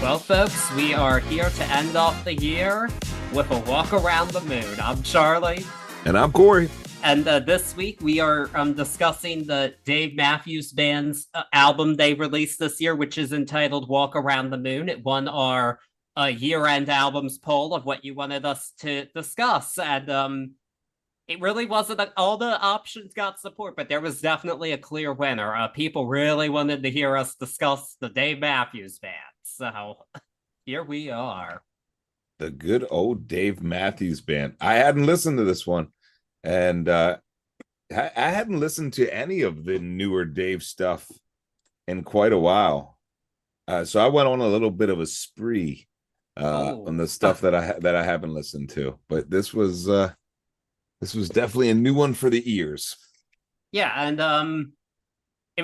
Well, folks, we are here to end off the year with a walk around the moon. I'm Charlie. And I'm Cory. And this week we are discussing the Dave Matthews Band's album they released this year, which is entitled Walk Around the Moon. It won our year-end albums poll of what you wanted us to discuss. And it really wasn't all the options got support, but there was definitely a clear winner. People really wanted to hear us discuss the Dave Matthews Band. So here we are. The good old Dave Matthews Band. I hadn't listened to this one. And I hadn't listened to any of the newer Dave stuff in quite a while. So I went on a little bit of a spree on the stuff that I haven't listened to. But this was definitely a new one for the ears. Yeah, and it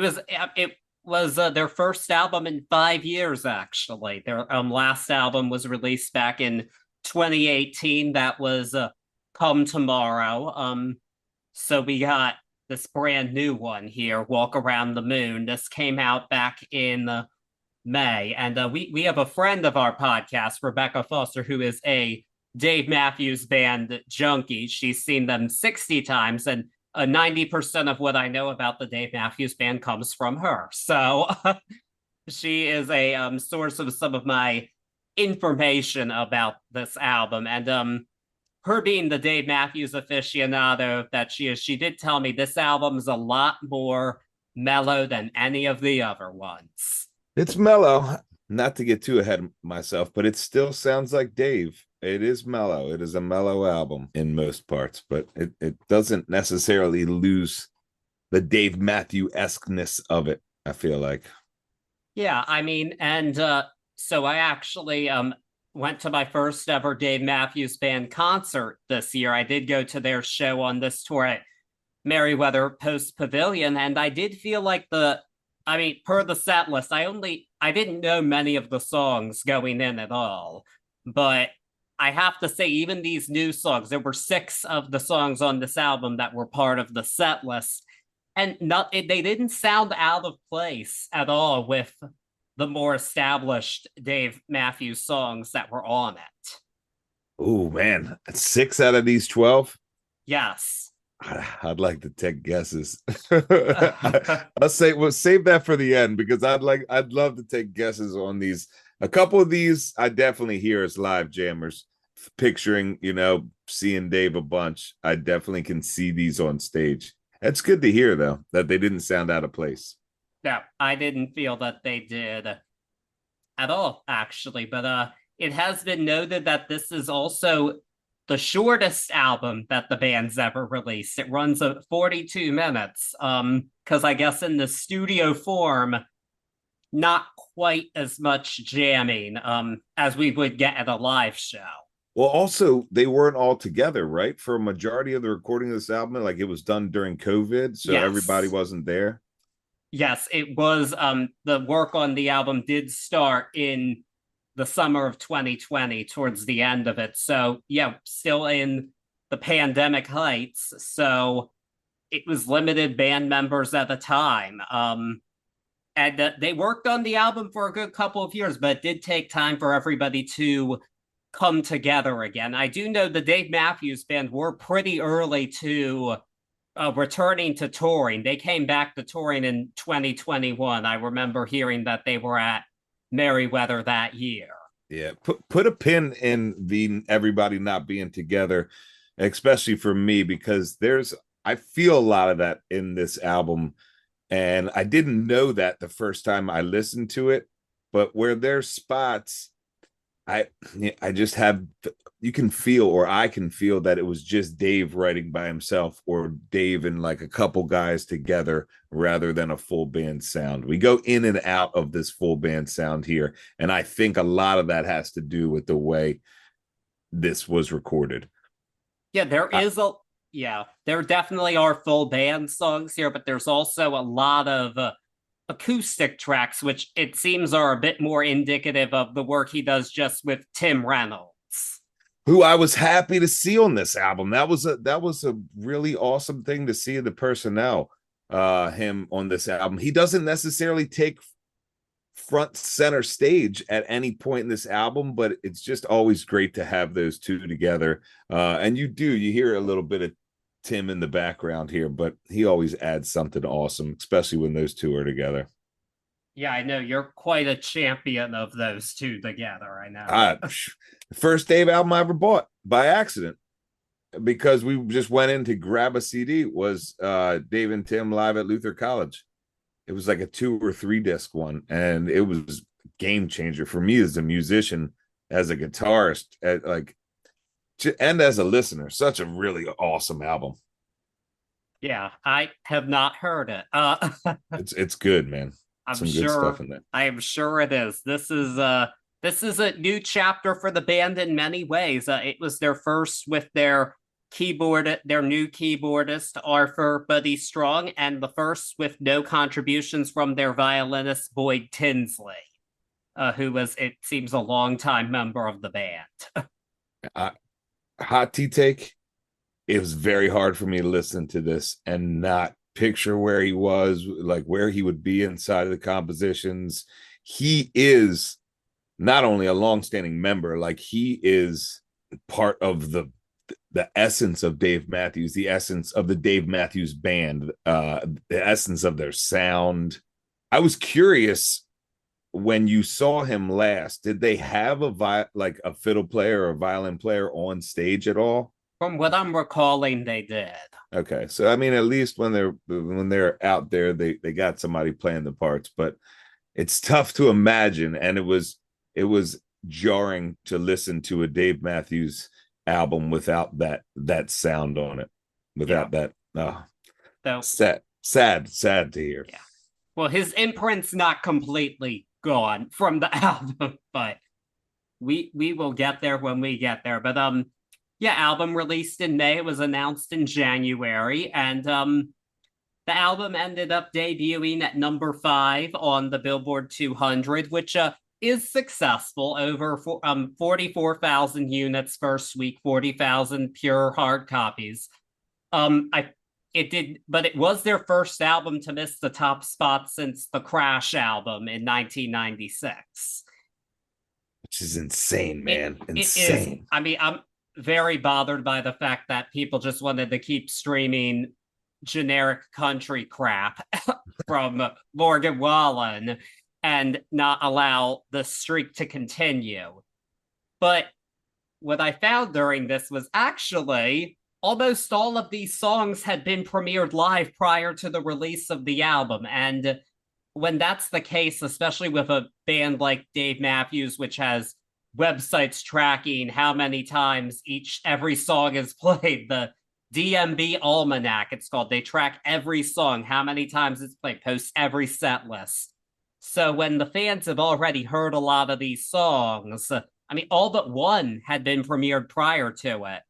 was their first album in 5 years, actually. Their last album was released back in 2018. That was Come Tomorrow. So we got this brand new one here, Walk Around the Moon. This came out back in May. And we have a friend of our podcast, Rebecca Foster, who is a Dave Matthews Band junkie. She's seen them 60 times, and 90% of what I know about the Dave Matthews Band comes from her. So she is a source of some of my information about this album. And her being the Dave Matthews aficionado that she is, she did tell me this album is a lot more mellow than any of the other ones. It's mellow, not to get too ahead of myself, but it still sounds like Dave. It is mellow. It is a mellow album in most parts, but it doesn't necessarily lose the Dave Matthews-esqueness of it, I feel like. Yeah, I mean, and so I actually went to my first ever Dave Matthews Band concert this year. I did go to their show on this tour at Merriweather Post Pavilion, and I did feel like per the set list, I didn't know many of the songs going in at all, but I have to say, even these new songs, there were 6 of the songs on this album that were part of the set list, and they didn't sound out of place at all with the more established Dave Matthews songs that were on it. Oh man, 6 out of these 12? Yes. I'd like to take guesses. I'll say we'll save that for the end, because I'd love to take guesses on these. A couple of these I definitely hear as live jammers. Picturing, seeing Dave a bunch. I definitely can see these on stage. It's good to hear though that they didn't sound out of place. No, I didn't feel that they did at all, actually. But it has been noted that this is also the shortest album that the band's ever released. It runs at 42 minutes. Because I guess in the studio form, not quite as much jamming as we would get at a live show. Well, also, they weren't all together, right? For a majority of the recording of this album, like it was done during COVID, so yes. Everybody wasn't there. Yes, it was. The work on the album did start in the summer of 2020, towards the end of it. So, yeah, still in the pandemic heights. So it was limited band members at the time. And they worked on the album for a good couple of years, but it did take time for everybody to come together again. I do know the Dave Matthews Band were pretty early to returning to touring. They came back to touring in 2021. I remember hearing that they were at Merriweather that year. Yeah, put a pin in the everybody not being together, especially for me, because I feel a lot of that in this album, and I didn't know that the first time I listened to it, but where there's spots, I just have, you can feel, or I can feel that it was just Dave writing by himself, or Dave and like a couple guys together, rather than a full band sound. We go in and out of this full band sound here, and I think a lot of that has to do with the way this was recorded. Yeah, there definitely are full band songs here, but there's also a lot of acoustic tracks, which it seems are a bit more indicative of the work he does just with Tim Reynolds, who I was happy to see on this album. That was a really awesome thing to see the personnel, him on this album. He doesn't necessarily take front center stage at any point in this album, but it's just always great to have those two together. And you hear a little bit of Tim in the background here, but he always adds something awesome, especially when those two are together. Yeah, I know you're quite a champion of those two together. I know. Uh, First Dave album I ever bought by accident because we just went in to grab a CD was Dave and Tim live at Luther College. It was like a 2 or 3 disc one, and it was game changer for me as a musician, as a guitarist, and as a listener. Such a really awesome album. Yeah, I have not heard it. It's good, man. I'm Some good sure stuff in there. I am sure it is. This is a new chapter for the band in many ways. It was their first with their new keyboardist Arthur Buddy Strong, and the first with no contributions from their violinist Boyd Tinsley, who was, it seems, a longtime member of the band. Hot tea take. It was very hard for me to listen to this and not picture where he was, like where he would be inside of the compositions. He is not only a longstanding member, like he is part of the essence of Dave Matthews, the essence of the Dave Matthews band, the essence of their sound. I was curious when you saw him last, did they have like a fiddle player or a violin player on stage at all? From what I'm recalling, they did. Okay, so I mean, at least when they're out there, they got somebody playing the parts, but it's tough to imagine, and it was jarring to listen to a Dave Matthews album without that sound on it, without that. So Sad to hear. yeah. Well, his imprint's not completely gone from the album, but we will get there when we get there. But yeah, album released in May. It was announced in January, and the album ended up debuting at number 5 on the Billboard 200, which is successful. Over 44,000 units first week, 40,000 pure hard copies. But it was their first album to miss the top spot since the Crash album in 1996. Which is insane, man. Insane. It is. I mean, I'm very bothered by the fact that people just wanted to keep streaming generic country crap from Morgan Wallen and not allow the streak to continue. But what I found during this was actually almost all of these songs had been premiered live prior to the release of the album. And when that's the case, especially with a band like Dave Matthews, which has websites tracking how many times every song is played, the DMB Almanac, it's called. They track every song, how many times it's played, post every set list. So when the fans have already heard a lot of these songs, I mean, all but one had been premiered prior to it.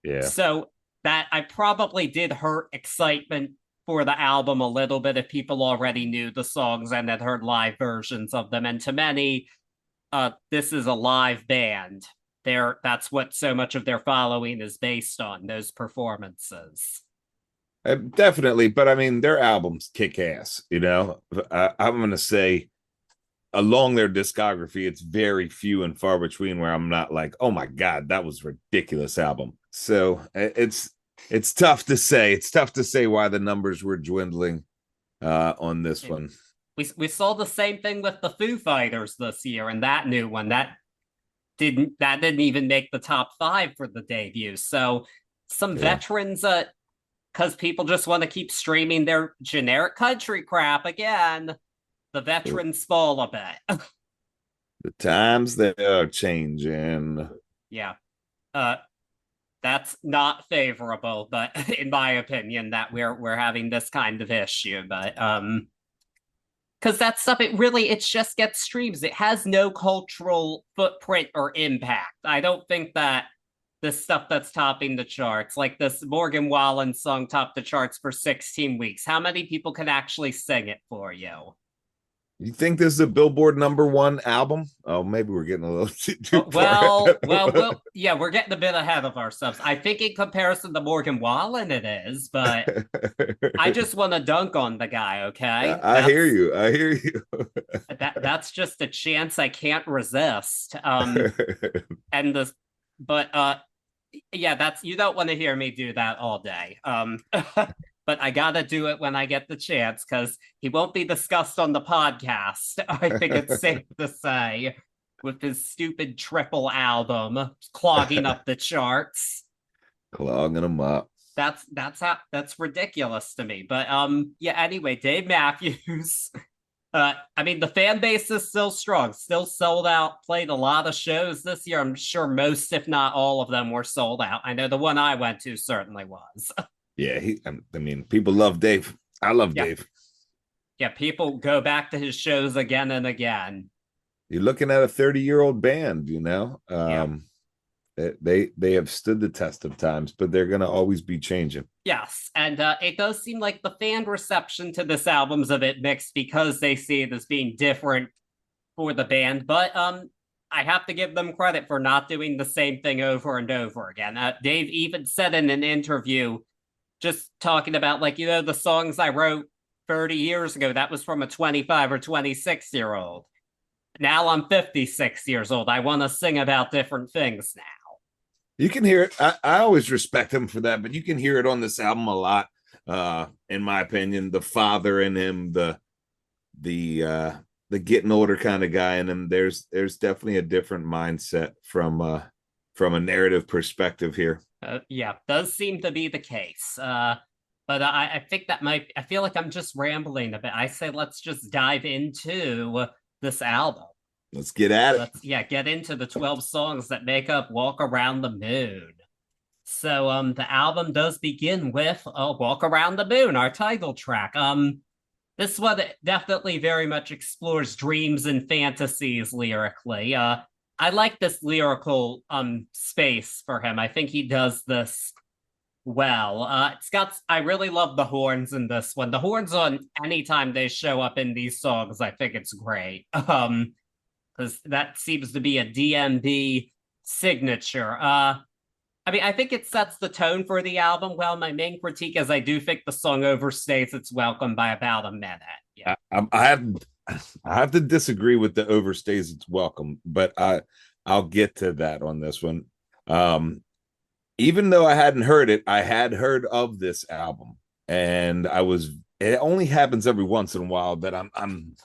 Yeah. So that I probably did hurt excitement for the album a little bit if people already knew the songs and had heard live versions of them. And to many, this is a live band. That's what so much of their following is based on, those performances. Definitely, but I mean, their albums kick ass. I'm going to say along their discography, it's very few and far between where I'm not like, oh my God, that was a ridiculous album. So it's tough to say. It's tough to say why the numbers were dwindling on this one. We saw the same thing with the Foo Fighters this year, and that new one that didn't even make the top 5 for the debut. So some veterans, because people just want to keep streaming their generic country crap again, the veterans fall a bit. The times they are changing. Yeah. That's not favorable, but in my opinion, that we're having this kind of issue. But because that stuff, it just gets streams. It has no cultural footprint or impact. I don't think that the stuff that's topping the charts, like this Morgan Wallen song, topped the charts for 16 weeks. How many people can actually sing it for you? You think this is a Billboard #1 album? Oh, maybe we're getting a little too far Well, ahead. yeah, we're getting a bit ahead of ourselves. I think in comparison to Morgan Wallen, it is, but I just want to dunk on the guy. Okay, I hear you. I hear you. that's just a chance I can't resist. And the but yeah, that's you don't want to hear me do that all day. But I gotta do it when I get the chance because he won't be discussed on the podcast. I think it's safe to say, with his stupid triple album clogging up the charts. Clogging them up. That's ridiculous to me. But yeah, anyway, Dave Matthews. I mean, the fan base is still strong, still sold out, played a lot of shows this year. I'm sure most, if not all of them, were sold out. I know the one I went to certainly was. Yeah, I mean, people love Dave. I love Yeah. Dave. Yeah, people go back to his shows again and again. You're looking at a 30-year-old band, Yeah. They have stood the test of times, but they're gonna always be changing. Yes, and it does seem like the fan reception to this album's a bit mixed because they see it as being different for the band. But I have to give them credit for not doing the same thing over and over again. Dave even said in an interview, just talking about like the songs I wrote 30 years ago. That was from a 25 or 26-year-old. Now I'm 56 years old. I want to sing about different things now. You can hear it. I always respect him for that, but you can hear it on this album a lot. In my opinion, the father in him, the getting older kind of guy in him. There's definitely a different mindset from a narrative perspective here. Yeah, does seem to be the case. But I think that I feel like I'm just rambling a bit. I say let's just dive into this album. Let's get at it. Get into the 12 songs that make up Walk Around the Moon. So the album does begin with Walk Around the Moon, our title track. This one definitely very much explores dreams and fantasies lyrically. I like this lyrical space for him. I think he does this well. I really love the horns in this one. The horns on anytime they show up in these songs, I think it's great. Because that seems to be a DMB signature. I mean, I think it sets the tone for the album. Well, my main critique is I do think the song overstays its welcome by about a minute. Yeah, I have to disagree with the overstays its welcome, but I'll get to that on this one. Even though I hadn't heard it, I had heard of this album, and it only happens every once in a while that I'm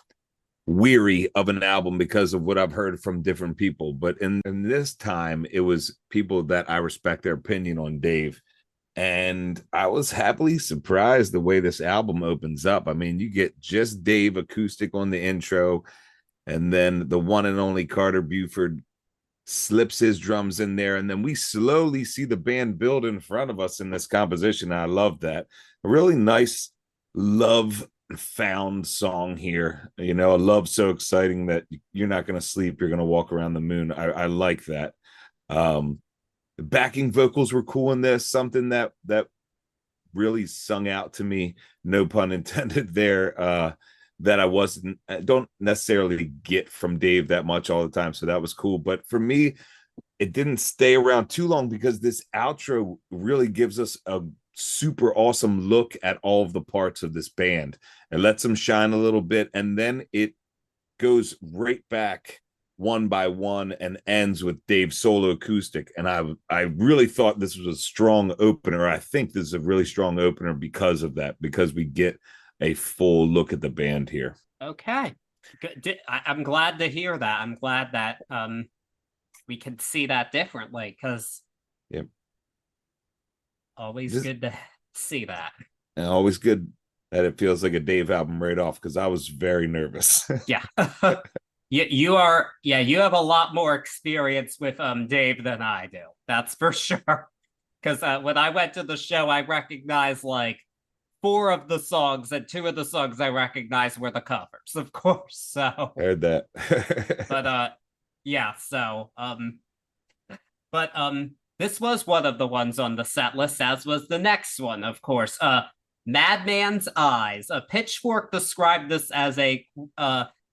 weary of an album because of what I've heard from different people. But in this time, it was people that I respect their opinion on Dave. And I was happily surprised the way this album opens up. I mean, you get just Dave acoustic on the intro, and then the one and only Carter Buford slips his drums in there, and then we slowly see the band build in front of us in this composition. I love that. A really nice love found song here. A love so exciting that you're not going to sleep, you're going to walk around the moon. I like that. The backing vocals were cool in this, something that really sung out to me, no pun intended there, that I don't necessarily get from Dave that much all the time. So that was cool. But for me, it didn't stay around too long because this outro really gives us a super awesome look at all of the parts of this band. It lets them shine a little bit, and then it goes right back one by one and ends with Dave's solo acoustic. And I really thought this was a strong opener. I think this is a really strong opener because of that, because we get a full look at the band here. Okay. Good. I'm glad to hear that. I'm glad that we can see that differently, because always good to see that. And always good that it feels like a Dave album right off, because I was very nervous. Yeah. You have a lot more experience with Dave than I do. That's for sure. Because when I went to the show, I recognized like 4 of the songs, and 2 of the songs I recognized were the covers, of course. So heard that. But yeah, so but this was one of the ones on the set list, as was the next one, of course. Madman's Eyes. A Pitchfork described this as a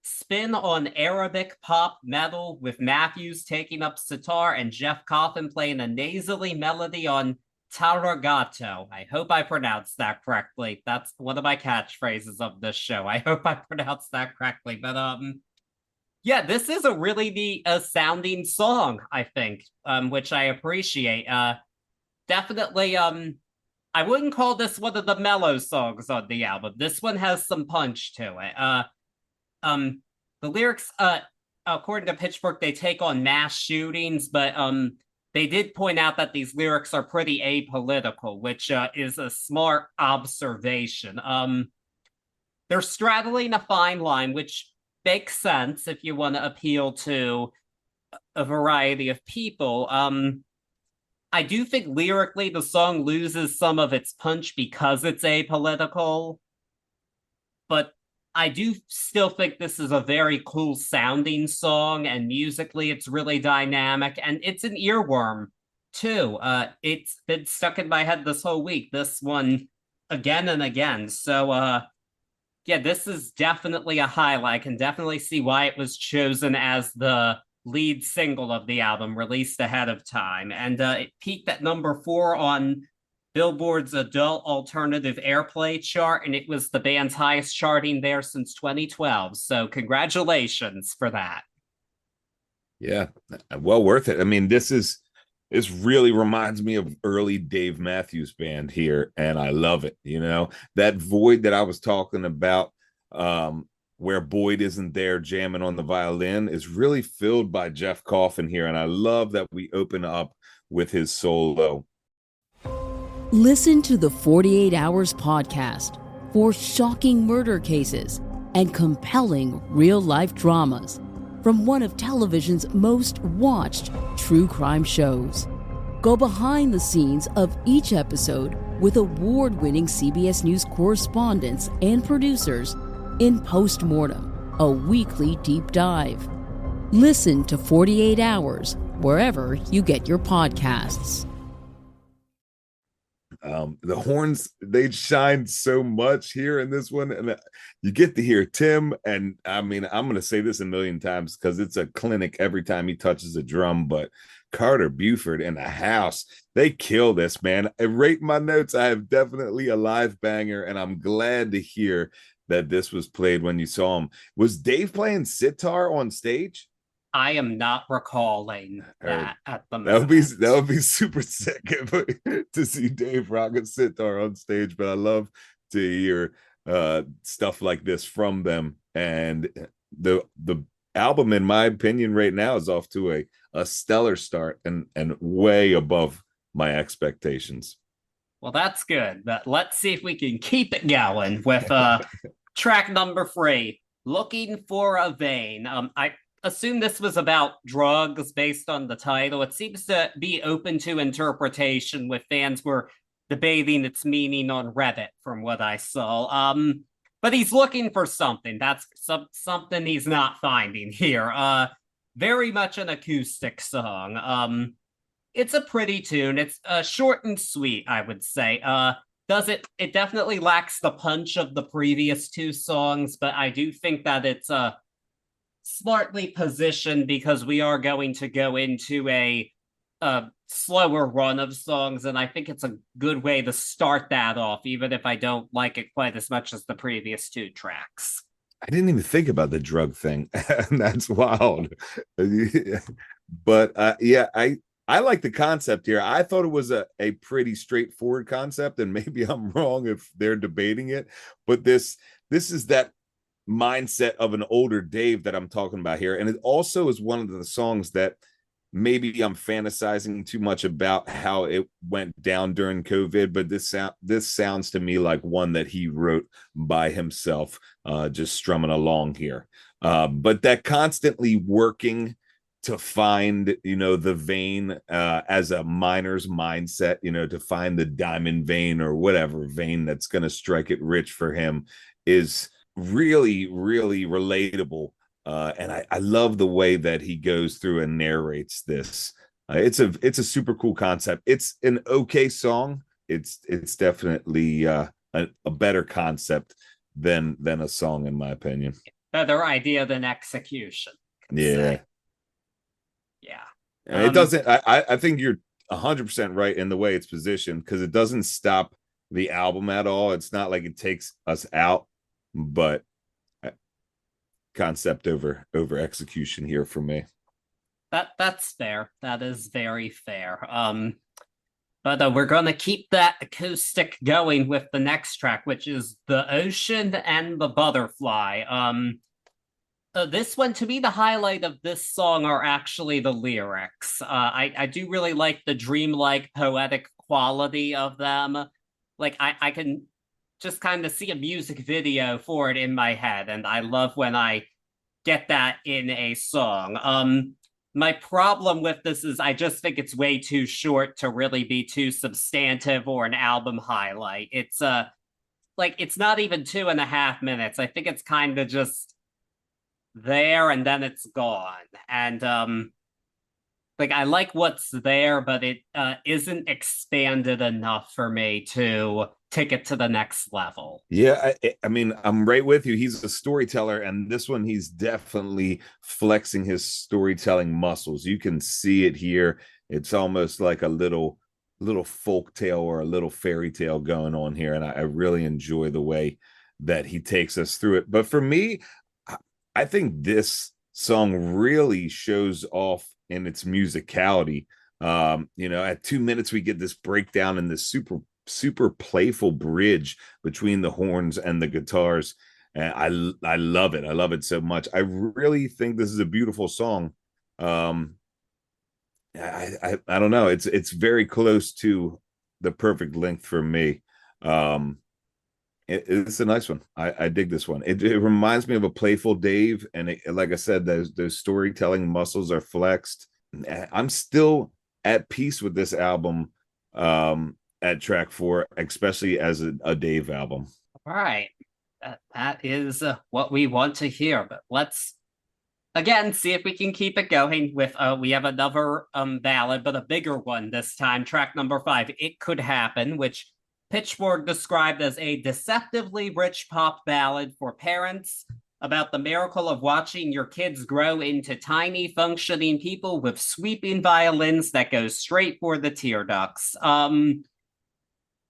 spin on Arabic pop metal with Matthews taking up sitar and Jeff Coffin playing a nasally melody on Taragato. I hope I pronounced that correctly. That's one of my catchphrases of this show. I hope I pronounced that correctly. But yeah, this is a really neat sounding song, I think, which I appreciate. Definitely I wouldn't call this one of the mellow songs on the album. This one has some punch to it. The lyrics, according to Pitchfork, they take on mass shootings, but they did point out that these lyrics are pretty apolitical, which is a smart observation. They're straddling a fine line, which makes sense if you want to appeal to a variety of people. I do think lyrically the song loses some of its punch because it's apolitical, but I do still think this is a very cool sounding song, and musically it's really dynamic, and it's an earworm too. It's been stuck in my head this whole week, this one again and again. So yeah, this is definitely a highlight. I can definitely see why it was chosen as the lead single of the album, released ahead of time. And it peaked at number 4 on Billboard's Adult Alternative Airplay chart, and it was the band's highest charting there since 2012. So congratulations for that. Yeah, well worth it. I mean, this really reminds me of early Dave Matthews Band here, and I love it. You know, that void that I was talking about, where Boyd isn't there jamming on the violin, is really filled by Jeff Coffin here, and I love that we open up with his solo. Listen to the 48 Hours podcast for shocking murder cases and compelling real-life dramas from one of television's most watched true crime shows. Go behind the scenes of each episode with award-winning CBS News correspondents and producers in Postmortem, a weekly deep dive. Listen to 48 Hours wherever you get your podcasts. The horns, they shine so much here in this one, and you get to hear Tim, and I mean, I'm going to say this a million times because it's a clinic every time he touches a drum, but Carter Buford in the house, they kill this, man. I rate my notes. I have definitely a live banger, and I'm glad to hear that this was played when you saw him. Was Dave playing sitar on stage? I am not recalling that at the moment. That would be super sick to see Dave rock a sitar on stage. But I love to hear stuff like this from them. And the album, in my opinion, right now is off to a stellar start and way above my expectations. Well, that's good. But let's see if we can keep it going with track number 3, Looking for a Vein. I assume this was about drugs based on the title. It seems to be open to interpretation, with fans were debating its meaning on Reddit from what I saw. But he's looking for something. That's something he's not finding here. Very much an acoustic song. It's a pretty tune. It's short and sweet, I would say. It definitely lacks the punch of the previous 2 songs, but I do think that it's smartly positioned because we are going to go into a slower run of songs, and I think it's a good way to start that off, even if I don't like it quite as much as the previous 2 tracks. I didn't even think about the drug thing, and that's wild. But yeah, I like the concept here. I thought it was a pretty straightforward concept, and maybe I'm wrong if they're debating it, but this is that mindset of an older Dave that I'm talking about here. And it also is one of the songs that maybe I'm fantasizing too much about how it went down during COVID, but this sounds to me like one that he wrote by himself, just strumming along here. But that constantly working to find, the vein as a miner's mindset, to find the diamond vein or whatever vein that's going to strike it rich for him is really, really relatable. And I love the way that he goes through and narrates this. It's a super cool concept. It's an okay song. It's definitely a better concept than a song, in my opinion. better idea than execution. Yeah. Yeah. And it doesn't, I think you're 100% right in the way it's positioned, because it doesn't stop the album at all. It's not like it takes us out, but concept over execution here for me. That's fair. That is very fair. But we're gonna keep that acoustic going with the next track, which is The Ocean and the Butterfly. This one, to me, the highlight of this song are actually the lyrics. I do really like the dreamlike poetic quality of them. Like I can just kind of see a music video for it in my head, and I love when I get that in a song. My problem with this is I just think it's way too short to really be too substantive or an album highlight. It's like it's not even 2.5 minutes. I think it's kind of just there and then it's gone. And like I like what's there, but it isn't expanded enough for me to take it to the next level. Yeah, I mean, I'm right with you. He's a storyteller, and this one, he's definitely flexing his storytelling muscles. You can see it here. It's almost like a little folk tale or a little fairy tale going on here, and I really enjoy the way that he takes us through it. But for me, I think this song really shows off in its musicality. At 2 minutes, we get this breakdown and this super playful bridge between the horns and the guitars, and I love it. I love it so much. I really think this is a beautiful song. I don't know, it's very close to the perfect length for me. It's a nice one. I dig this one. It reminds me of a playful Dave, and like I said, those storytelling muscles are flexed. I'm still at peace with this album at track 4, especially as a Dave album. All right. That is what we want to hear, but let's again see if we can keep it going with we have another ballad, but a bigger one this time, track number 5, It Could Happen, which Pitchfork described as a deceptively rich pop ballad for parents about the miracle of watching your kids grow into tiny functioning people with sweeping violins that go straight for the tear ducts.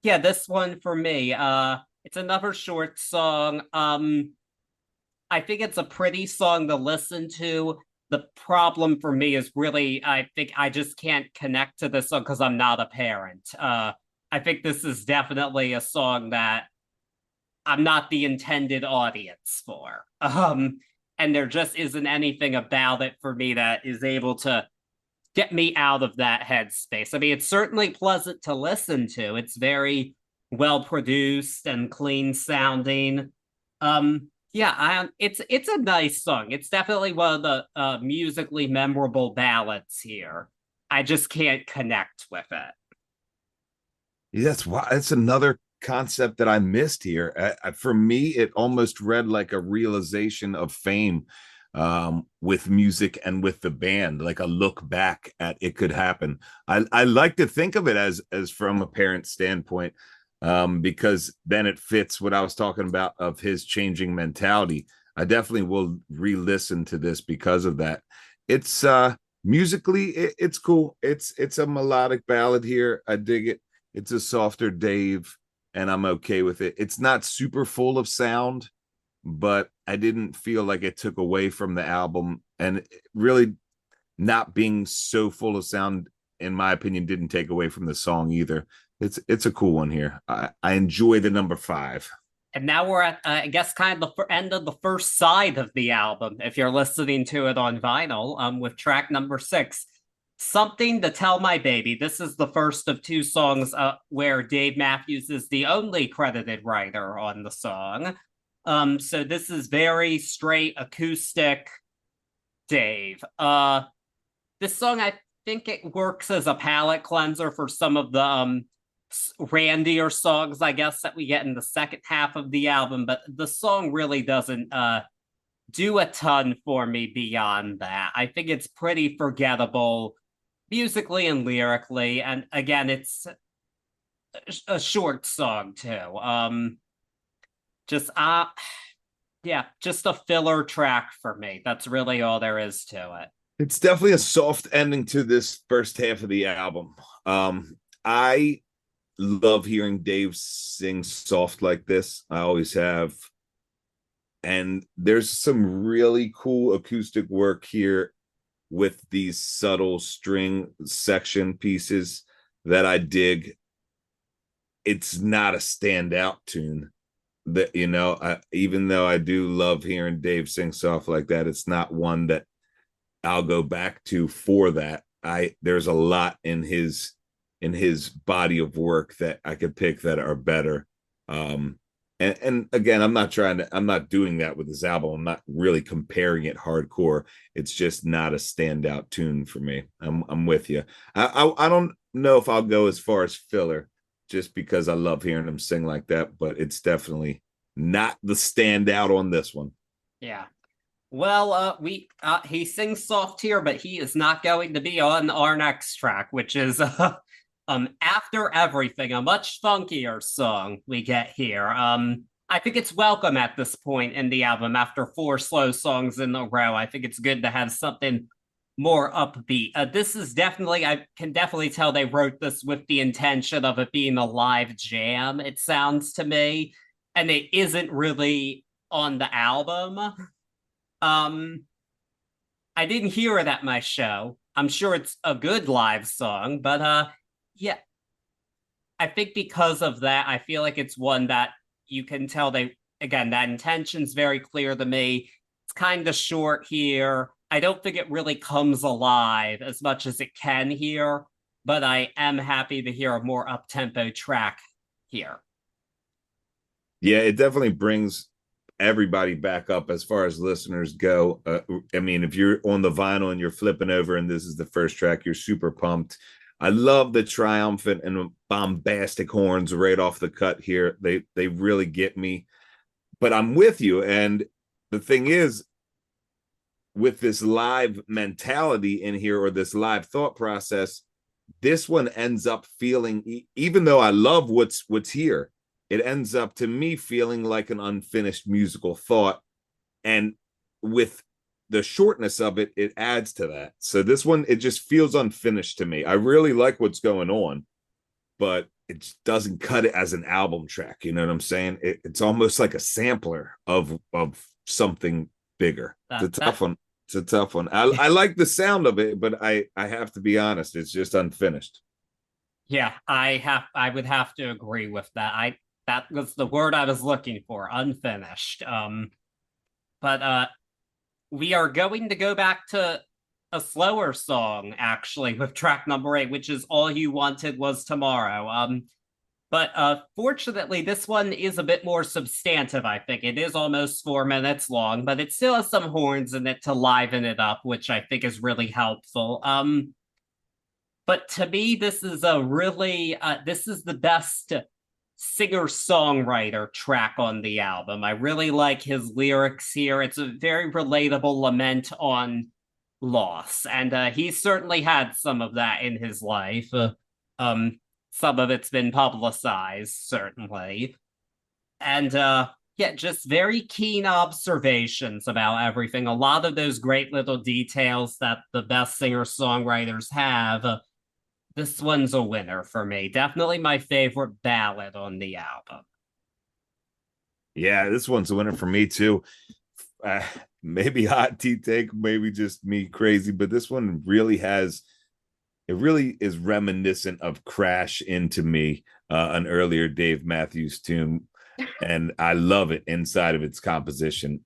Yeah, this one for me, it's another short song. I think it's a pretty song to listen to. The problem for me is really, I think I just can't connect to this song because I'm not a parent. I think this is definitely a song that I'm not the intended audience for. And there just isn't anything about it for me that is able to get me out of that headspace. I mean, it's certainly pleasant to listen to. It's very well produced and clean sounding. It's a nice song. It's definitely one of the musically memorable ballads here. I just can't connect with it. Yes, wow, that's another concept that I missed here. For me, it almost read like a realization of fame with music and with the band, like a look back at It Could Happen. I like to think of it as from a parent standpoint, because then it fits what I was talking about of his changing mentality. I definitely will re-listen to this because of that. It's musically, it's cool. It's a melodic ballad here. I dig it. It's a softer Dave, and I'm okay with it. It's not super full of sound, but I didn't feel like it took away from the album, and really not being so full of sound, in my opinion, didn't take away from the song either. It's a cool one here. I enjoy the number 5. And now we're at, I guess, kind of the end of the first side of the album, if you're listening to it on vinyl, with track number 6, Something to Tell My Baby. This is the first of 2 songs where Dave Matthews is the only credited writer on the song. So this is very straight acoustic Dave. This song, I think it works as a palate cleanser for some of the randier songs, I guess, that we get in the second half of the album, but the song really doesn't do a ton for me beyond that. I think it's pretty forgettable musically and lyrically, and again, it's a short song too. Just Yeah, just a filler track for me. That's really all there is to it. It's definitely a soft ending to this first half of the album. I love hearing Dave sing soft like this. I always have. And there's some really cool acoustic work here with these subtle string section pieces that I dig. It's not a standout tune that, even though I do love hearing Dave sing soft like that, it's not one that I'll go back to for that. There's a lot in his body of work that I could pick that are better. And again, I'm not doing that with this album. I'm not really comparing it hardcore. It's just not a standout tune for me. I'm with you. I don't know if I'll go as far as filler, just because I love hearing him sing like that, but it's definitely not the standout on this one. Yeah. Well, he sings soft here, but he is not going to be on our next track, which is After Everything, a much funkier song we get here. I think it's welcome at this point in the album after 4 slow songs in a row. I think it's good to have something more upbeat. This is definitely, I can definitely tell they wrote this with the intention of it being a live jam, it sounds to me, and it isn't really on the album. I didn't hear it at my show. I'm sure it's a good live song, but yeah, I think because of that, I feel like it's one that you can tell that intention's very clear to me. It's kind of short here. I don't think it really comes alive as much as it can here, but I am happy to hear a more up-tempo track here. Yeah, it definitely brings everybody back up as far as listeners go. I mean, if you're on the vinyl and you're flipping over and this is the first track, you're super pumped. I love the triumphant and bombastic horns right off the cut here. They really get me. But I'm with you. And the thing is, with this live mentality in here, or this live thought process, this one ends up feeling, even though I love what's here, it ends up to me feeling like an unfinished musical thought. And with the shortness of it, it adds to that. So this one, it just feels unfinished to me. I really like what's going on, but it doesn't cut it as an album track. You know what I'm saying? It's almost like a sampler of something bigger. It's a tough one. It's a tough one. I like the sound of it, but I have to be honest, it's just unfinished. Yeah, I would have to agree with that. That was the word I was looking for, unfinished. But we are going to go back to a slower song, actually, with track number 8, which is All You Wanted Was Tomorrow. But fortunately, this one is a bit more substantive, I think. It is almost 4 minutes long, but it still has some horns in it to liven it up, which I think is really helpful. But to me, this is this is the best singer-songwriter track on the album. I really like his lyrics here. It's a very relatable lament on loss, and he certainly had some of that in his life. Some of it's been publicized, certainly. And yeah, just very keen observations about everything. A lot of those great little details that the best singer-songwriters have. This one's a winner for me. Definitely my favorite ballad on the album. Yeah, this one's a winner for me too. Maybe hot tea take, maybe just me crazy, but this one really is reminiscent of Crash Into Me, an earlier Dave Matthews tune, and I love it inside of its composition.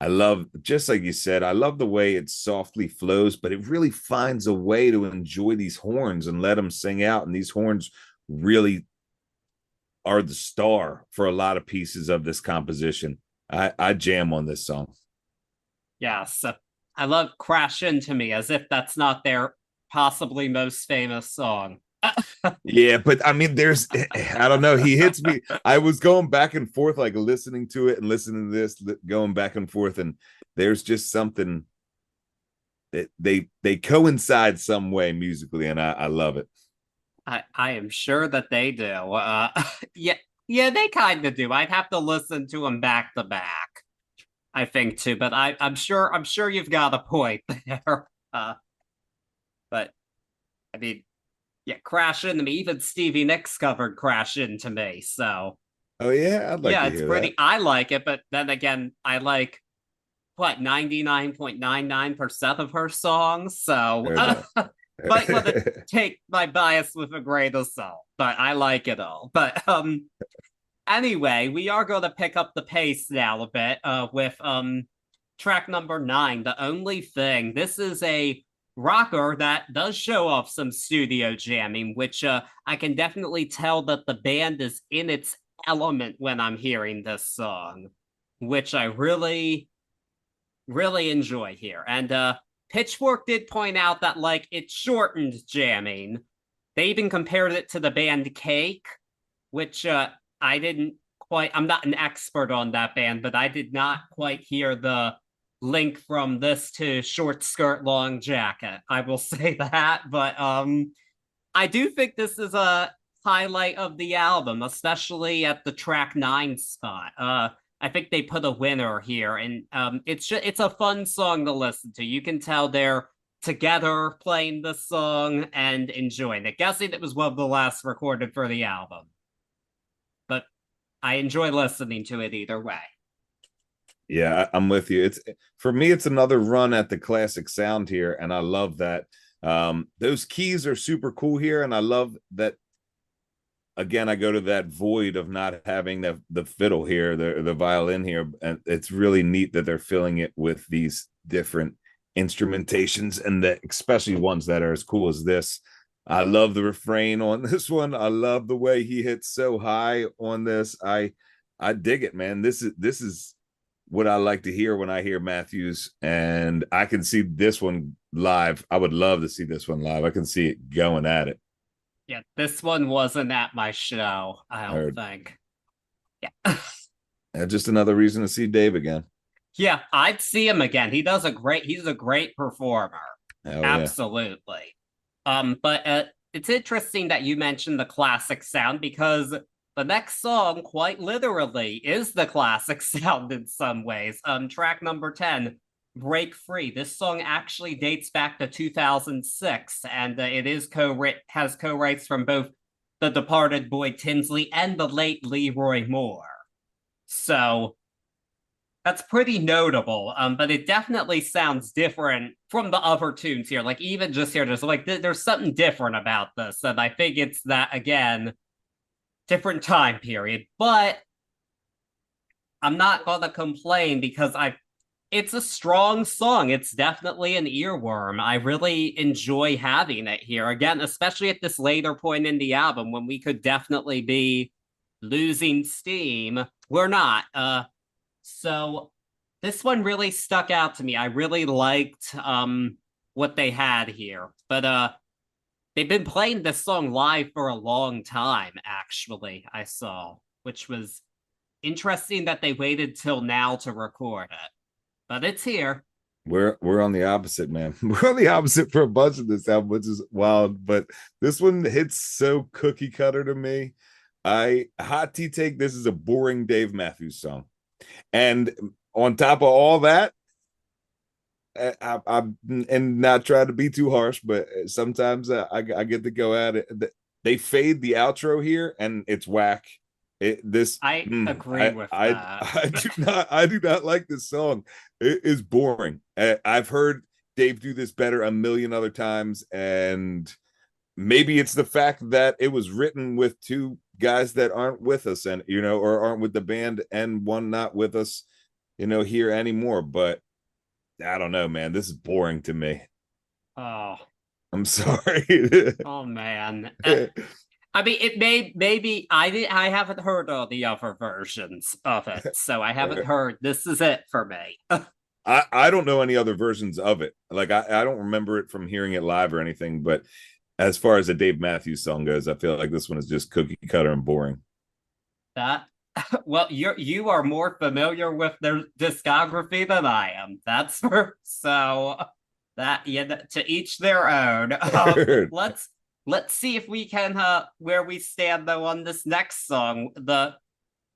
I love, just like you said, I love the way it softly flows, but it really finds a way to enjoy these horns and let them sing out. And these horns really are the star for a lot of pieces of this composition. I jam on this song. Yes, I love Crash Into Me, as if that's not their possibly most famous song. Yeah, but I mean, I don't know. He hits me. I was going back and forth, like listening to it and listening to this, going back and forth, and there's just something that they coincide some way musically, and I love it. I am sure that they do. Yeah, they kind of do. I'd have to listen to them back to back. I think too, but I'm sure you've got a point there. But I mean, yeah, Crash Into Me. Even Stevie Nicks covered Crash Into Me. So Oh yeah, I'd like yeah, to it's hear that. pretty. I like it, but then again, I like what 99.99% of her songs. So Fair enough. might want to take my bias with a grain of salt, but I like it all. But anyway, we are going to pick up the pace now a bit with track number 9, The Only Thing. This is a rocker that does show off some studio jamming, which I can definitely tell that the band is in its element when I'm hearing this song, which I really, really enjoy here. And Pitchfork did point out that like it shortened jamming. They even compared it to the band Cake, which I didn't quite, I'm not an expert on that band, but I did not quite hear the link from this to Short Skirt Long Jacket. I will say that, but I do think this is a highlight of the album, especially at the track 9 spot. I think they put a winner here, and it's a fun song to listen to. You can tell they're together playing the song and enjoying it. Guessing it was one of the last recorded for the album, but I enjoy listening to it either way. Yeah, I'm with you. It's for me, it's another run at the classic sound here, and I love that. Those keys are super cool here, and I love that. Again, I go to that void of not having the fiddle here, the violin here, and it's really neat that they're filling it with these different instrumentations, and that especially ones that are as cool as this. I love the refrain on this one. I love the way he hits so high on this. I dig it, man. This is what I like to hear when I hear Matthews, and I can see this one live. I would love to see this one live. I can see it going at it. Yeah, this one wasn't at my show, I don't think. Yeah. Just another reason to see Dave again. Yeah, I'd see him again. He's a great performer. Hell Absolutely. Yeah. But it's interesting that you mentioned the classic sound because the next song quite literally is the classic sound in some ways. Track number 10, Break Free. This song actually dates back to 2006, and it is has co-writes from both the departed Boyd Tinsley and the late Leroy Moore. So that's pretty notable, but it definitely sounds different from the other tunes here. Like even just here, there's like there's something different about this, and I think it's that again, different time period. But I'm not gonna complain because it's a strong song. It's definitely an earworm. I really enjoy having it here again, especially at this later point in the album when we could definitely be losing steam. We're not. So this one really stuck out to me. I really liked what they had here. But they've been playing this song live for a long time, actually, I saw, which was interesting that they waited till now to record it. But it's here. We're on the opposite, man. We're on the opposite for a bunch of this album, which is wild. But this one hits so cookie cutter to me. Hot tea take, this is a boring Dave Matthews song. And on top of all that, I'm and not trying to be too harsh, but sometimes I get to go at it. They fade the outro here, and it's whack. I agree with that. I do not like this song. It is boring. I've heard Dave do this better a million other times, and maybe it's the fact that it was written with two guys that aren't with us, and or aren't with the band, and one not with us, here anymore. But I don't know, man. This is boring to me. Oh, I'm sorry. Oh man. I mean, maybe I haven't heard all the other versions of it, so I haven't heard. This is it for me. I don't know any other versions of it. Like I don't remember it from hearing it live or anything. But as far as a Dave Matthews song goes, I feel like this one is just cookie cutter and boring. Well, you are more familiar with their discography than I am. That's for so that to each their own. Let's see if we can where we stand though on this next song. The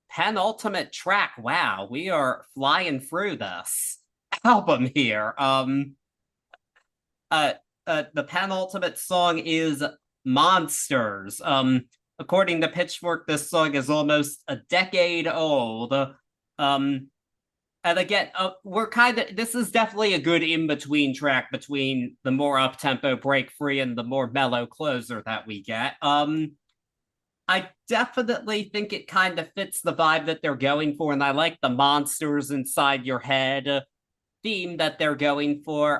penultimate track. Wow, we are flying through this album here. The penultimate song is Monsters. According to Pitchfork, this song is almost a decade old. And again, this is definitely a good in-between track between the more up-tempo break free and the more mellow closer that we get. I definitely think it kind of fits the vibe that they're going for, and I like the monsters inside your head theme that they're going for.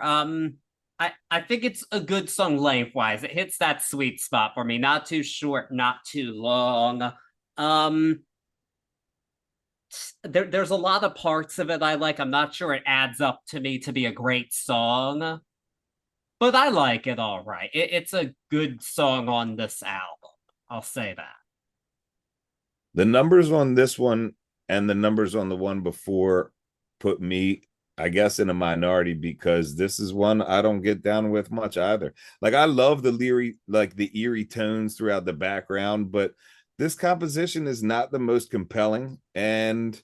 I think it's a good song lengthwise. It hits that sweet spot for me. Not too short, not too long. There's a lot of parts of it I like. I'm not sure it adds up to me to be a great song, but I like it all right. It's a good song on this album. I'll say that. The numbers on this one and the numbers on the one before put me, I guess, in a minority, because this is one I don't get down with much either. Like, I love the eerie tones throughout the background, but this composition is not the most compelling. And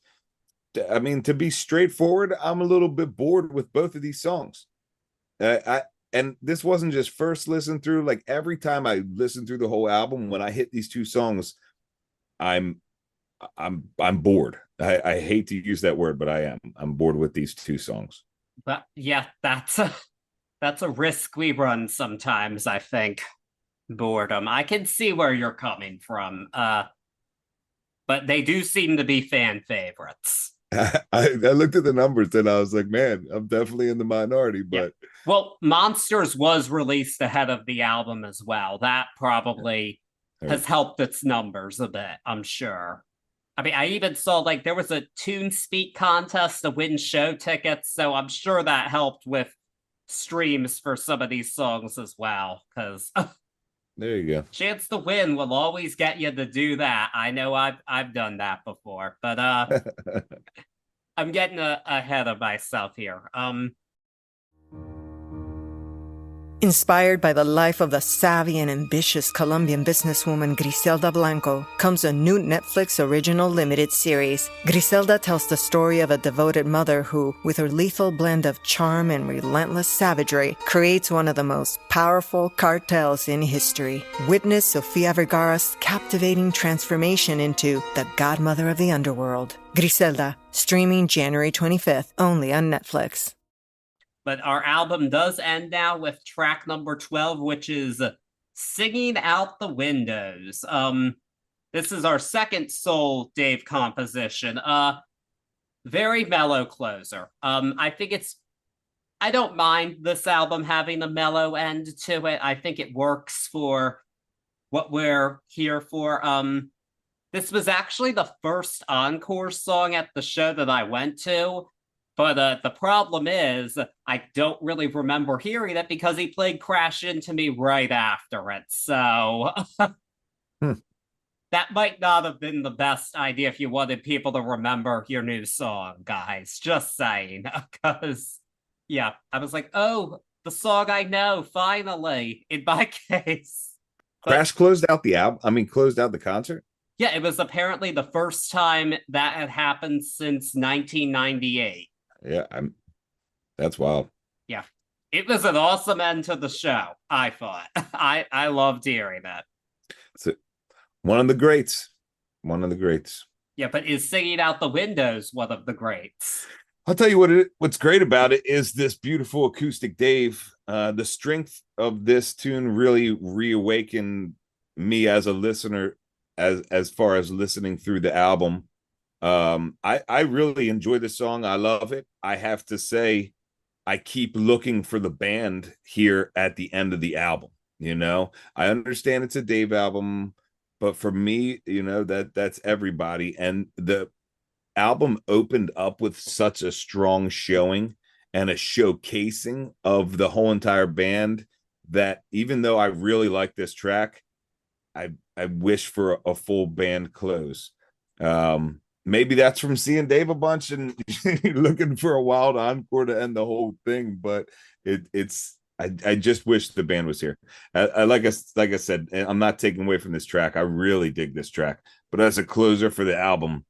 I mean, to be straightforward, I'm a little bit bored with both of these songs. And this wasn't just first listen through. Like, every time I listen through the whole album, when I hit these two songs, I'm bored. I hate to use that word, but I'm bored with these two songs. But yeah, that's a risk we run sometimes, I think. Boredom. I can see where you're coming from. But they do seem to be fan favorites. I looked at the numbers and I was like, man, I'm definitely in the minority. But well, Monsters was released ahead of the album as well. That probably has helped its numbers a bit, I'm sure. I mean, I even saw there was a Tune Speak contest to win show tickets, so I'm sure that helped with streams for some of these songs as well, because there you go. Chance to Win will always get you to do that. I know I've done that before, but I'm getting ahead of myself here. Inspired by the life of the savvy and ambitious Colombian businesswoman Griselda Blanco comes a new Netflix original limited series. Griselda tells the story of a devoted mother who, with her lethal blend of charm and relentless savagery, creates one of the most powerful cartels in history. Witness Sofia Vergara's captivating transformation into the godmother of the underworld. Griselda, streaming January 25th, only on Netflix. But our album does end now with track number 12, which is Singing Out the Windows. This is our second Soul Dave composition. Very mellow closer. I don't mind this album having a mellow end to it. I think it works for what we're here for. This was actually the first encore song at the show that I went to. But the problem is, I don't really remember hearing it because he played Crash Into Me right after it. So that might not have been the best idea if you wanted people to remember your new song, guys. Just saying. Because, yeah, I was like, oh, the song I know, finally, in my case. Crash closed out the album? I mean, closed out the concert? Yeah, it was apparently the first time that had happened since 1998. Yeah, that's wild. Yeah, it was an awesome end to the show, I thought. I loved hearing that. So, one of the greats. Yeah, but is Singing Out the Windows one of the greats? I'll tell you what's great about it is this beautiful acoustic Dave. The strength of this tune really reawakened me as a listener, as far as listening through the album. I really enjoy the song. I love it. I have to say, I keep looking for the band here at the end of the album. I understand it's a Dave album, but for me, that's everybody. And the album opened up with such a strong showing and a showcasing of the whole entire band that even though I really like this track, I wish for a full band close. Maybe that's from seeing Dave a bunch and looking for a wild encore to end the whole thing. But I just wish the band was here. Like I said, I'm not taking away from this track. I really dig this track. But as a closer for the album,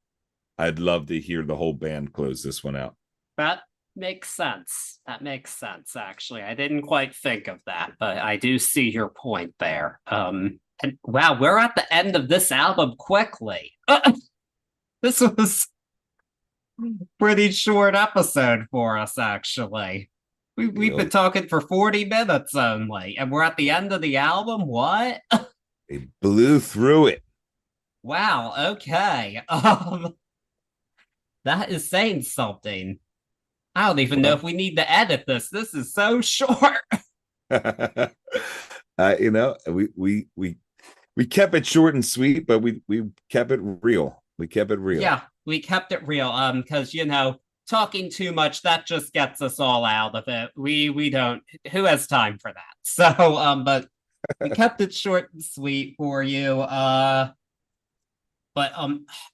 I'd love to hear the whole band close this one out. That makes sense. That makes sense, actually. I didn't quite think of that, but I do see your point there. And wow, we're at the end of this album quickly. This was pretty short episode for us, actually. We've been talking for 40 minutes only, and we're at the end of the album. What? They blew through it. Wow, okay. That is saying something. I don't even know if we need to edit this. This is so short. You know, we kept it short and sweet, but we kept it real. We kept it real. Yeah, we kept it real. Because talking too much, that just gets us all out of it. We don't, who has time for that? So but we kept it short and sweet for you. But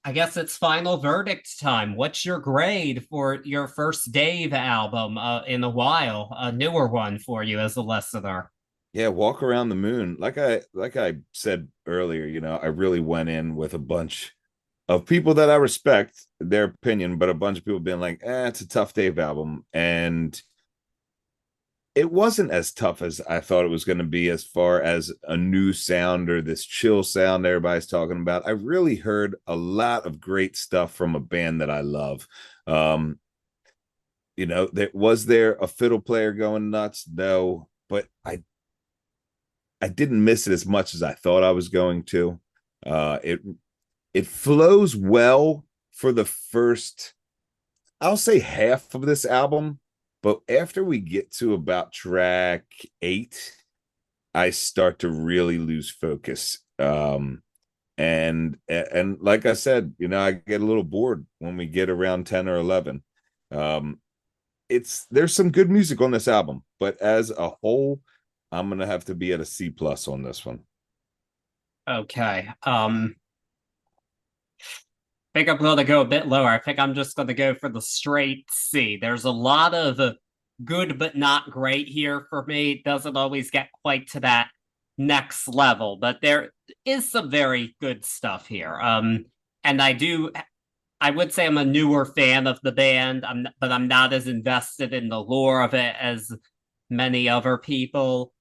I guess it's final verdict time. What's your grade for your first Dave album in a while? A newer one for you as a listener. Yeah, Walk Around the Moon. Like I said earlier, you know, I really went in with a bunch of people that I respect their opinion, but a bunch of people being like, it's a tough Dave album. And it wasn't as tough as I thought it was going to be as far as a new sound or this chill sound everybody's talking about. I really heard a lot of great stuff from a band that I love. You know, was there a fiddle player going nuts? No, but I didn't miss it as much as I thought I was going to. It flows well for the first, I'll say, half of this album. But after we get to about track 8, I start to really lose focus. And like I said, you know, I get a little bored when we get around 10 or 11. There's some good music on this album, but as a whole, I'm gonna have to be at a C+ on this one. Okay. I think I'm going to go a bit lower. I think I'm just going to go for the straight C. There's a lot of good but not great here for me. It doesn't always get quite to that next level, but there is some very good stuff here. And I would say I'm a newer fan of the band, but I'm not as invested in the lore of it as many other people.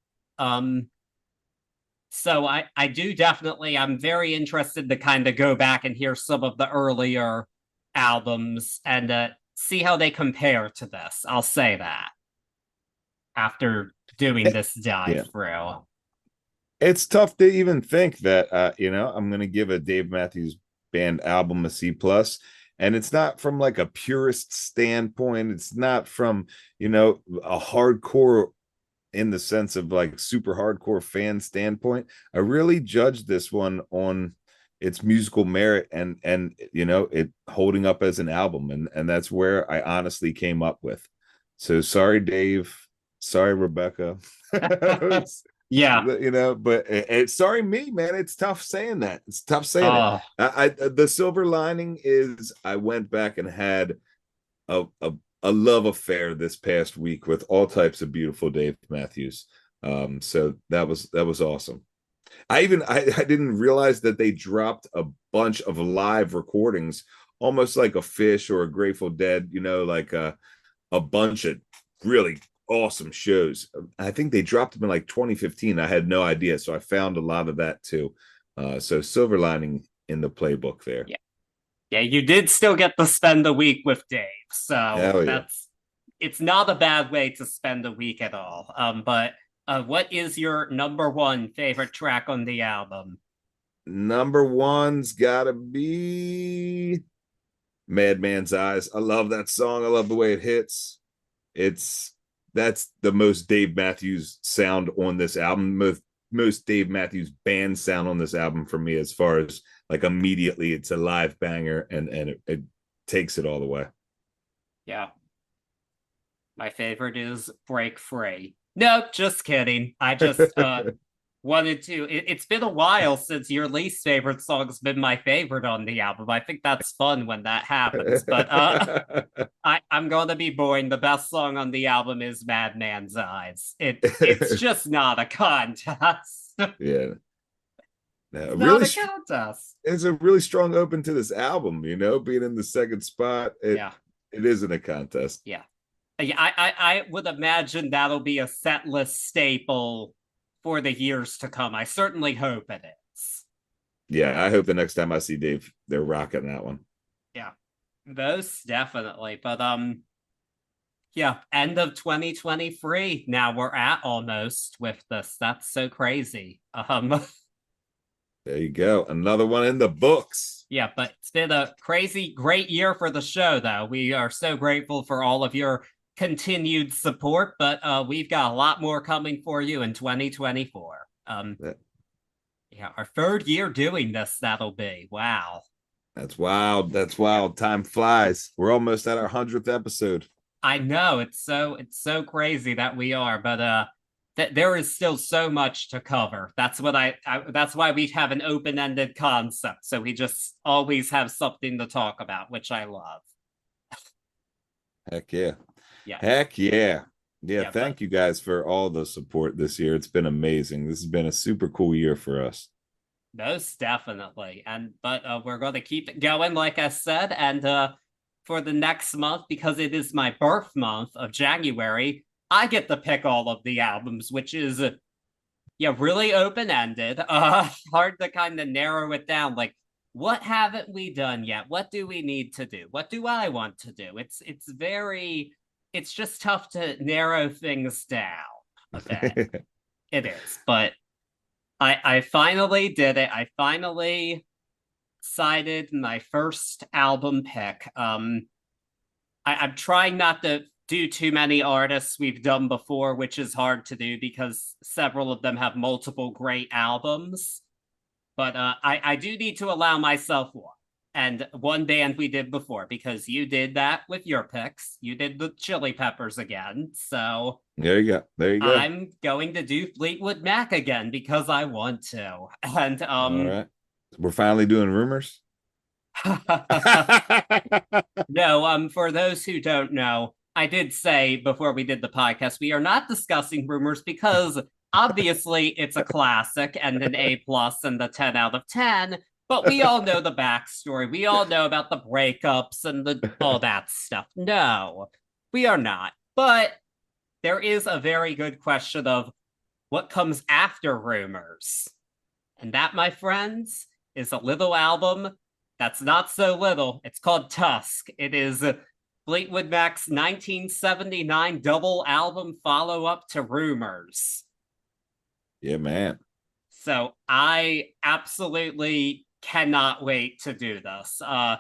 So I do definitely, I'm very interested to kind of go back and hear some of the earlier albums and see how they compare to this. I'll say that after doing this dive through. It's tough to even think that, you know, I'm going to give a Dave Matthews Band album a C+. And it's not from like a purist standpoint. It's not from, you know, a hardcore in the sense of like super hardcore fan standpoint. I really judged this one on its musical merit and you know, it holding up as an album, and that's where I honestly came up with. So sorry, Dave. Sorry, Rebecca. Yeah, you know, but it's sorry me, man. It's tough saying that. It's tough saying it. The silver lining is I went back and had a love affair this past week with all types of beautiful Dave Matthews. So that was awesome. I didn't realize that they dropped a bunch of live recordings, almost like a Fish or a Grateful Dead, you know, like a bunch of really awesome shows. I think they dropped them in like 2015. I had no idea. So I found a lot of that too. So silver lining in the playbook there. Yeah, you did still get to spend a week with Dave. So it's not a bad way to spend a week at all. But what is your number one favorite track on the album? Number one's gotta be Madman's Eyes. I love that song. I love the way it hits. That's the most Dave Matthews sound on this album. Most Dave Matthews Band sound on this album for me, as far as like immediately it's a live banger and it takes it all the way. Yeah. My favorite is Break Free. No, just kidding. I just wanted to. It's been a while since your least favorite song's been my favorite on the album. I think that's fun when that happens. But I'm going to be boring. The best song on the album is Madman's Eyes. It's just not a contest. Yeah. It's really, not a contest. it's a really strong open to this album. Being in the second spot. It isn't a contest. Yeah. I would imagine that'll be a set list staple for the years to come. I certainly hope it is. Yeah, I hope the next time I see Dave, they're rocking that one. Yeah, most definitely. But yeah, end of 2023. Now we're at almost with this. That's so crazy. There you go. Another one in the books. Yeah, but it's been a crazy, great year for the show, though. We are so grateful for all of your continued support, but we've got a lot more coming for you in 2024. Yeah, our third year doing this, that'll be. Wow. That's wild. That's wild. Time flies. We're almost at our 100th episode. I know, it's so crazy that we are, but there is still so much to cover. That's what that's why we have an open-ended concept, so we just always have something to talk about, which I love. Heck yeah. Yeah. Heck yeah. Yeah, thank you guys for all the support this year. It's been amazing. This has been a super cool year for us. Most definitely. But we're going to keep it going, like I said, and for the next month, because it is my birth month of January, I get to pick all of the albums, which is really open-ended. Hard to kind of narrow it down. Like, what haven't we done yet? What do we need to do? What do I want to do? It's just tough to narrow things down a bit. It is, but I finally did it. I finally decided my first album pick. I'm trying not to do too many artists we've done before, which is hard to do because several of them have multiple great albums. But I do need to allow myself one. And one band we did before, because you did that with your picks. You did the Chili Peppers again. So there you go. There you go. I'm going to do Fleetwood Mac again because I want to. And all right. We're finally doing rumors. No, for those who don't know, I did say before we did the podcast, we are not discussing rumors because obviously it's a classic and an A+ and the 10 out of 10. But we all know the backstory. We all know about the breakups and all that stuff. No, we are not. But there is a very good question of what comes after rumors. And that, my friends, is a little album that's not so little. It's called Tusk. It is Fleetwood Mac's 1979 double album follow-up to Rumors. Yeah, man. So I absolutely cannot wait to do this. I'm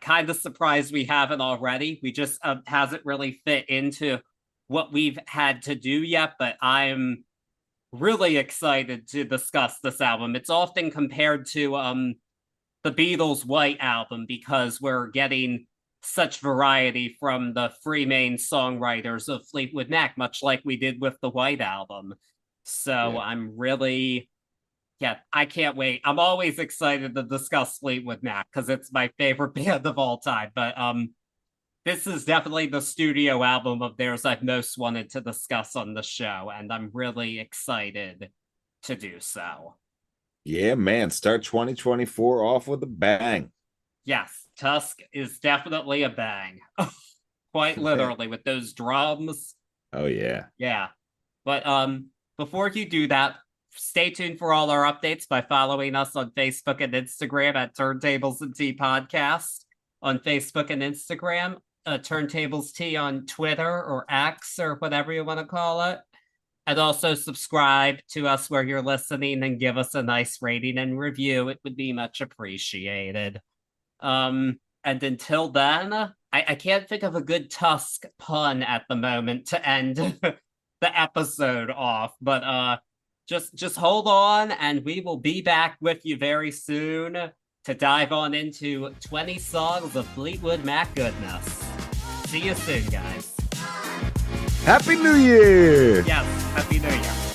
kind of surprised we haven't already. We just hasn't really fit into what we've had to do yet, but I'm really excited to discuss this album. It's often compared to the Beatles' White Album because we're getting such variety from the three main songwriters of Fleetwood Mac, much like we did with the White Album. So yeah. I'm really... Yeah, I can't wait. I'm always excited to discuss Fleetwood Mac because it's my favorite band of all time. But this is definitely the studio album of theirs I've most wanted to discuss on the show, and I'm really excited to do so. Yeah, man. Start 2024 off with a bang. Yes, Tusk is definitely a bang. Quite literally, with those drums. Oh, yeah. Yeah. But before you do that, stay tuned for all our updates by following us on Facebook and Instagram at Turntables and Tea Podcast on Facebook and Instagram, Turntables Tea on Twitter or X or whatever you want to call it. And also subscribe to us where you're listening and give us a nice rating and review. It would be much appreciated. And until then, I can't think of a good Tusk pun at the moment to end the episode off, but just hold on, and we will be back with you very soon to dive on into 20 songs of Fleetwood Mac goodness. See you soon, guys. Happy New Year! Yes, Happy New Year.